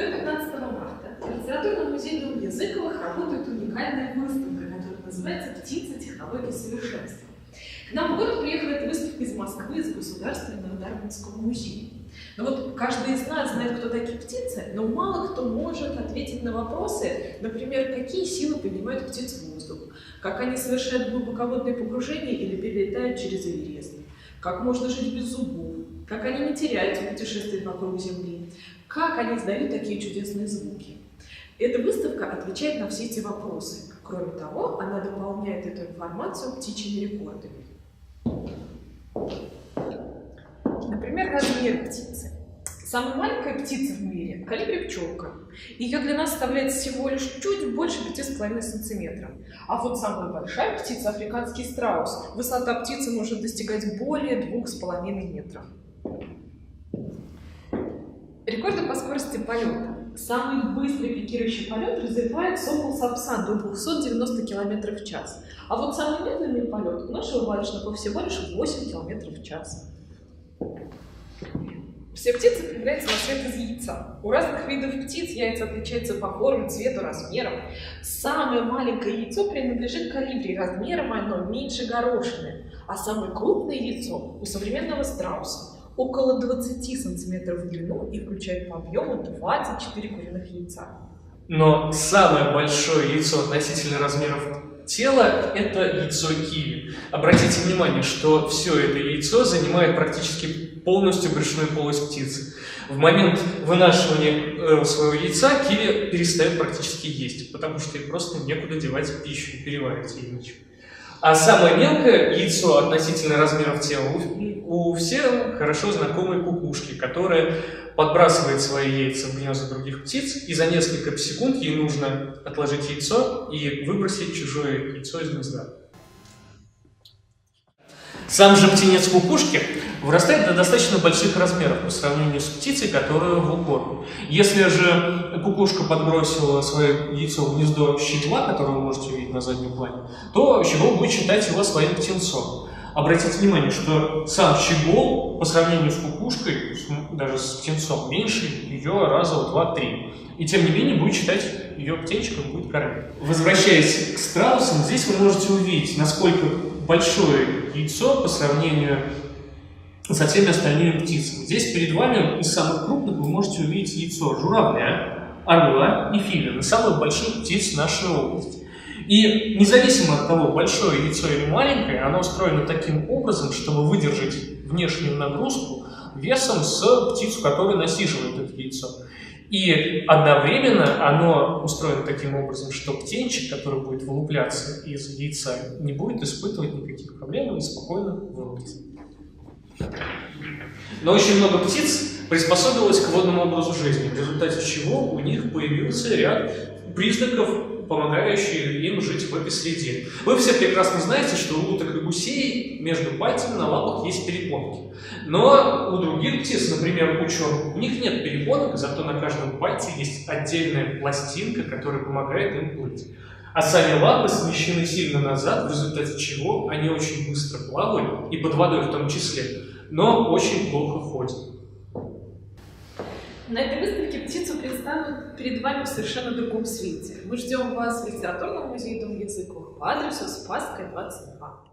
До 15 марта в литературном музее Дом Языковых работает уникальная выставка, которая называется «Птица. Технологии совершенства». К нам в город приехала эта выставка из Москвы, из Государственного Дарвинского музея. Но вот каждый из нас знает, кто такие птицы, но мало кто может ответить на вопросы, например, какие силы поднимают птиц в воздух, как они совершают глубоководные погружения или перелетают через Эверест, как можно жить без зубов, как они не теряются в путешествии вокруг Земли, как они издают такие чудесные звуки. Эта выставка отвечает на все эти вопросы. Кроме того, она дополняет эту информацию птичьими рекордами. Например, размер птицы. Самая маленькая птица в мире – колибри-пчелка. Ее длина составляет всего лишь чуть больше 5,5 см. А вот самая большая птица – африканский страус. Высота птицы может достигать более 2,5 метров. Рекорды по скорости полета. Самый быстрый пикирующий полет развивает сокол-сапсан до 290 км в час. А вот самый медленный полет у нашего валишника всего лишь 8 км в час. Все птицы появляются на свет из яйца. У разных видов птиц яйца отличаются по форме, цвету, размерам. Самое маленькое яйцо принадлежит колибри, размером оно меньше горошины. А самое крупное яйцо у современного страуса около 20 сантиметров в длину и включает по объему 24 куриных яйца. Но самое большое яйцо относительно размеров тела – это яйцо киви. Обратите внимание, что все это яйцо занимает практически полностью брюшную полость птицы. В момент вынашивания своего яйца киви перестает практически есть, потому что ей просто некуда девать пищу и переваривать ей нечего. А самое мелкое яйцо относительно размеров тела у всех хорошо знакомой кукушки, которая подбрасывает свои яйца в гнезда других птиц, и за несколько секунд ей нужно отложить яйцо и выбросить чужое яйцо из гнезда. Сам же птенец кукушки вырастает до достаточно больших размеров по сравнению с птицей, которая его кормит. Если же кукушка подбросила свое яйцо в гнездо щегла, которое вы можете увидеть на заднем плане, то щегол будет считать его своим птенцом. Обратите внимание, что сам щегол по сравнению с кукушкой, даже с птенцом, меньше ее раза в 2-3. И тем не менее будет считать ее птенчиком, будет кормить. Возвращаясь к страусам, здесь вы можете увидеть, насколько большое яйцо по сравнению со всеми остальными птицами. Здесь перед вами из самых крупных вы можете увидеть яйцо журавля, орла и филина, самых больших птиц нашей области. И независимо от того, большое яйцо или маленькое, оно устроено таким образом, чтобы выдержать внешнюю нагрузку весом с птицу, которая насиживает это яйцо. И одновременно оно устроено таким образом, что птенчик, который будет вылупляться из яйца, не будет испытывать никаких проблем и спокойно вылупится. Но очень много птиц приспособилось к водному образу жизни, в результате чего у них появился ряд признаков, помогающих им жить в этой среде. Вы все прекрасно знаете, что у уток и гусей между пальцами на лапах есть перепонки. Но у других птиц, например, у чёрных, у них нет перепонок, зато на каждом пальце есть отдельная пластинка, которая помогает им плыть. А сами лапы смещены сильно назад, в результате чего они очень быстро плавают, и под водой в том числе, но очень плохо ходят. На этой выставке птицу предстанут перед вами в совершенно другом свете. Мы ждем вас в литературном музее Дом Языковых по адресу Спасская, 22.